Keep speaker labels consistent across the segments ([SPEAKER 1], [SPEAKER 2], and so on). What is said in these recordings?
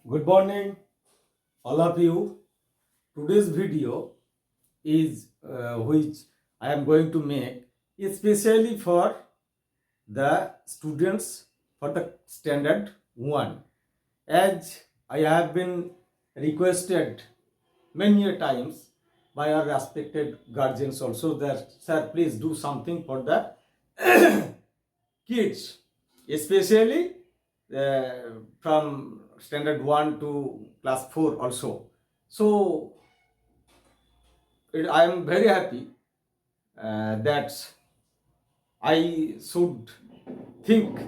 [SPEAKER 1] Good morning, all of you. Today's video is which I am going to make especially for the students for the standard 1. As I have been requested many a times by our respected guardians also that, sir, please do something for the kids, especially from standard 1 to class 4 also. So I am very happy that I should think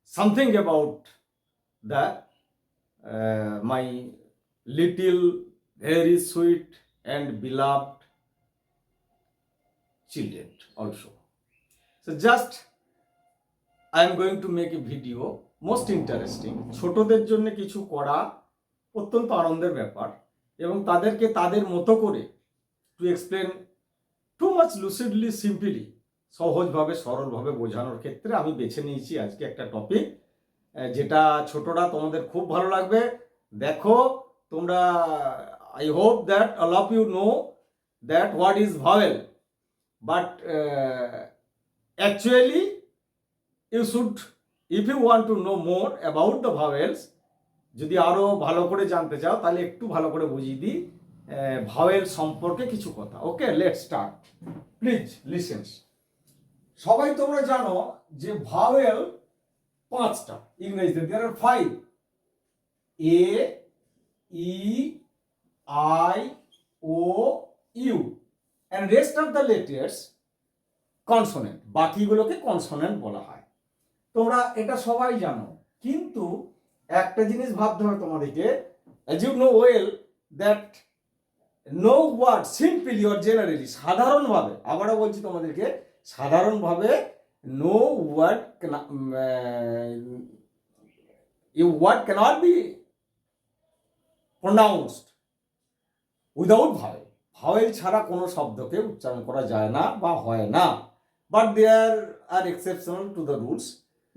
[SPEAKER 1] something about the my little very sweet and beloved children also. So just I am going to make a video most interesting. ছোটদের জন্য কিছু করা অত্যন্ত আনন্দের ব্যাপার এবং তাদেরকে তাদের মতো করে to explain too much lucidly simply সহজভাবে সরলভাবে বোঝানোর ক্ষেত্রে আমি বেছে নিয়েছি আজকে একটা টপিক যেটা ছোটরা তোমাদের খুব ভালো লাগবে। দেখো তোমরা, I hope that all of you know that what is vowel, but actually you should, if you want to know more about the vowels, যদি আরো ভালো করে জানতে চাও তাহলে একটু ভালো করে বুঝিয়ে দিই ভাওয়েল সম্পর্কে কিছু কথা। Okay, let's start, please listens. সবাই তোমরা জানো যে ভাওয়েল 5টা ইংরেজিতে, there are 5, A E I O U and rest of the letters consonant. বাকিগুলোকে কনসোনেন্ট বলা হয়। তোমরা এটা সবাই জানো, কিন্তু একটা জিনিস ভাবতে হবে তোমাদেরকে, as you know well that no word simply or generally, সাধারণভাবে, আবারও বলছি তোমাদেরকে, সাধারণভাবে no word a word cannot be pronounced without vowel. Vowel ছাড়া কোনো শব্দকে উচ্চারণ করা যায় না বা হয় না, but there are exceptional to the rules.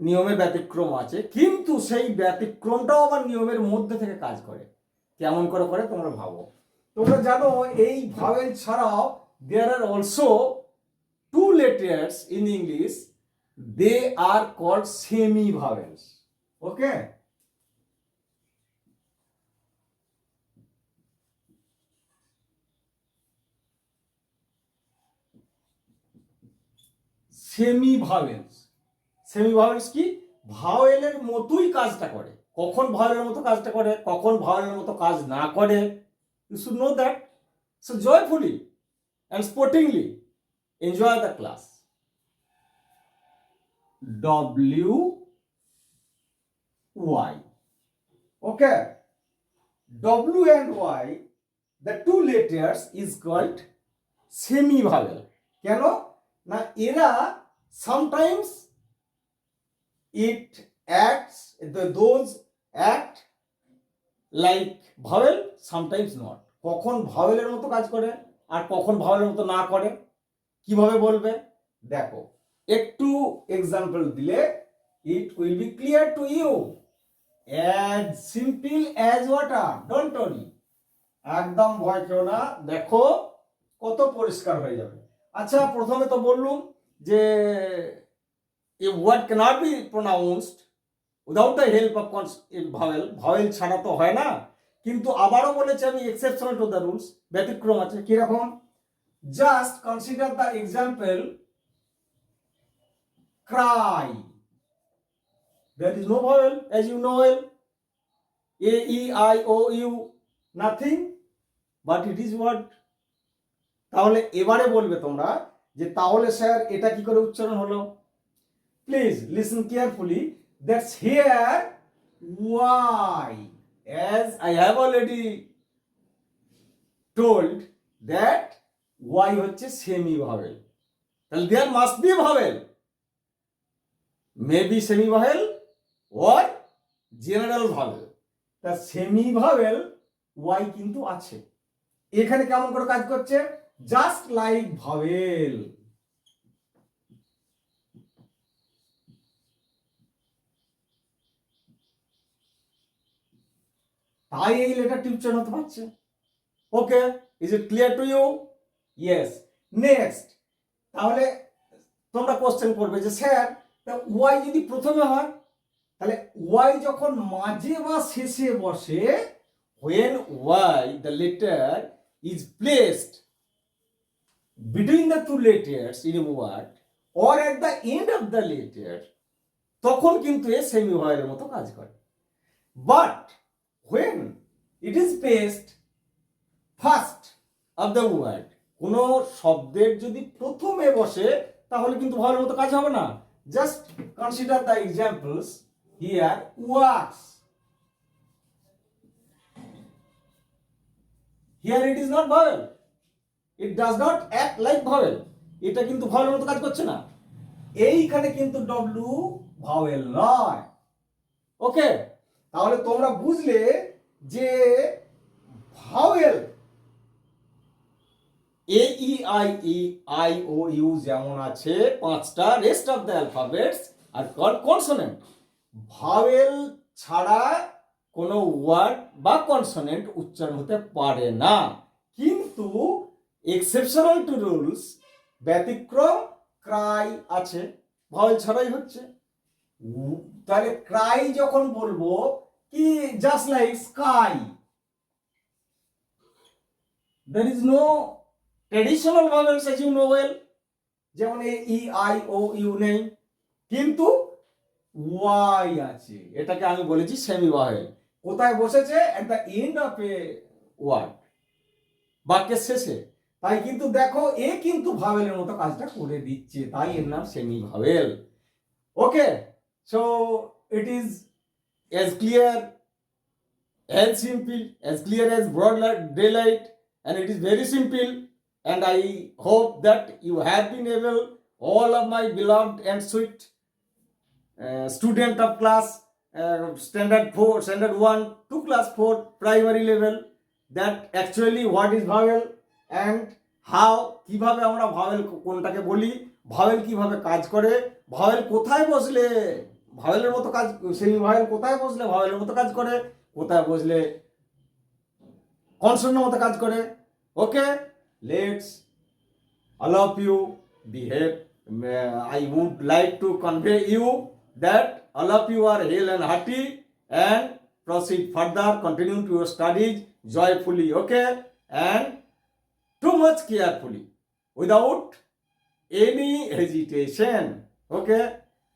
[SPEAKER 1] নিয়মের ব্যতিক্রম আছে, কিন্তু সেই ব্যতিক্রমটাও আবার নিয়মের মধ্যে থেকে কাজ করে। কেমন করে করে তোমরা ভাবো। তোমরা জানো এই ভাওয়েল ছাড়াও দেয়ার are also 2 letters in English, they are called semi vowels. Okay, semi vowels. Semi vowels কি? ভাওয়েলের মতোই কাজটা করে। কখন ভাওয়েলের মতো কাজটা করে, কখন ভাওয়েলের মতো কাজ না করে, you should know that. So joyfully and sportingly enjoy the class. W Y. Okay, W and Y, the 2 letters is called semi vowel. কেন না, এরা sometimes it acts, those act like vowel, sometimes not. কখন ভাওয়েলের মতো কাজ করে আর কখন ভাওয়েলের মতো না করে, কিভাবে বলবে দেখো। একটু এক্সাম্পল দিলে it will be clear to you, as simple as water, don't worry, একদম ভয় কেউ না, দেখো কত পরিষ্কার হয়ে যাবে। আচ্ছা, প্রথমে তো বললুম যে a word cannot be pronounced without the help of vowel, vowel ছাড়া তো হয় না। কিন্তু আবারও বলেছি আমি এক্সেপশনাল টু দ্য রুলস, ব্যতিক্রম আছে। কিরকম? Just consider the example cry, there is no vowel, as you know well, a e i o u, nothing, but it is word. তাহলে এবারে বলবে তোমরা যে তাহলে স্যার এটা কি করে উচ্চারণ হলো। Please listen carefully, that's here Y, as I have already told that Y হচ্ছে সেমি ভাওয়েল। তাহলে there must be vowel, may be semi vowel or general vowel. তা সেমি ভাওয়েল ওয়াই কিন্তু আছে। এখানে কেমন করে কাজ করছে? Just like vowel. তাই এই লেটারটি উচ্চারণ হতে পারছে। Okay, is it clear to you? Yes. Next, তাহলে তোমরা কোশ্চেন করবে যে স্যার ওয়াই যদি প্রথমে হয়, তাহলে ওয়াই যখন মাঝে বা শেষে বসে, when y the letter is placed between the two letters in a word or at the end of the letter, তখন কিন্তু এ সেমি ভয়েলের মতো কাজ করে। But when it is placed first of the word, কোন শব্দের যদি প্রথমে বসে তাহলে কিন্তু ভয়েলের মতো কাজ হবে না। Just consider the examples here. Wax, here it is not vowel, it does not act like vowel, এটা কিন্তু ভয়েলের মতো কাজ করছে না। এইখানে কিন্তু ডব্লিউ ভাওয়েল নয়। ওকে, তাহলে তোমরা বুঝলে যে vowel A E I E I O U যেমন আছে পাঁচটা, rest of the alphabets are consonant. Vowel ছাড়া কোনো ওয়ার্ড বা কনসোনেন্ট উচ্চারণ হতে পারে না। কিন্তু এক্সেপশনাল টু রুলস, ব্যতিক্রম ক্রাই আছে, ভাওয়েল ছাড়াই হচ্ছে। তাহলে ক্রাই যখন বলবো কি, just like sky, there is no traditional vowels as you know well, যেমন ই আই ও ইউ নেই, কিন্তু ওয়াই আছে। এটাকে আমি বলেছি সেমি ভাওয়েল। কোথায় বসেছে? At the end of a word, বাক্যের শেষে। তাই কিন্তু দেখো এ কিন্তু ভাওয়েলের মতো কাজটা করে দিচ্ছে, তাই এর নাম semi vowel. Okay, so it is as clear, as simple, as clear as broad daylight, and it is very simple, and I hope that you have been able, all of my beloved and sweet student of class standard 4, standard 1 to class 4 primary level, that actually what is vowel and how, কিভাবে আমরা vowel কোনটাকে বলি, vowel কিভাবে কাজ করে, vowel কোথায় বসলে ভাওয়েলের মতো কাজ, সেমি ভাওয়েল কোথায় বসলে ভাওয়েলের মতো কাজ করে, কোথায় বসলে কনসোনেন্টের মতো কাজ করে। ওকে, let's all of you behave. I would like to convey you that all of you are hale and hearty and proceed further, continue to your studies joyfully, okay, and too much carefully, without any hesitation. Okay,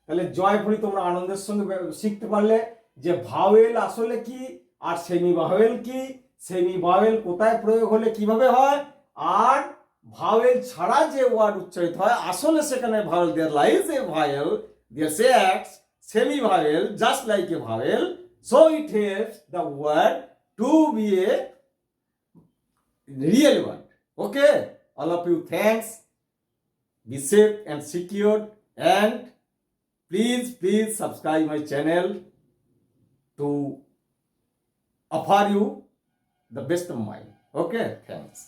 [SPEAKER 1] তাহলে joyfully তোমরা আনন্দের সঙ্গে শিখতে পারলে যে vowel আসলে কি আর semi vowel কি, সেমি ভাওয়েল কোথায় প্রয়োগ হলে কিভাবে হয়, আর ভাওয়েল ছাড়া যে ওয়ার্ড উচ্চারিত হয় আসলে সেখানে vowel, there lies a vowel, there সে acts semi vowel just like a vowel, so it helps the word to be a real one. Okay, all of you, thanks, be safe and secure, and please subscribe my channel to offer you the best of mine. Okay, thanks.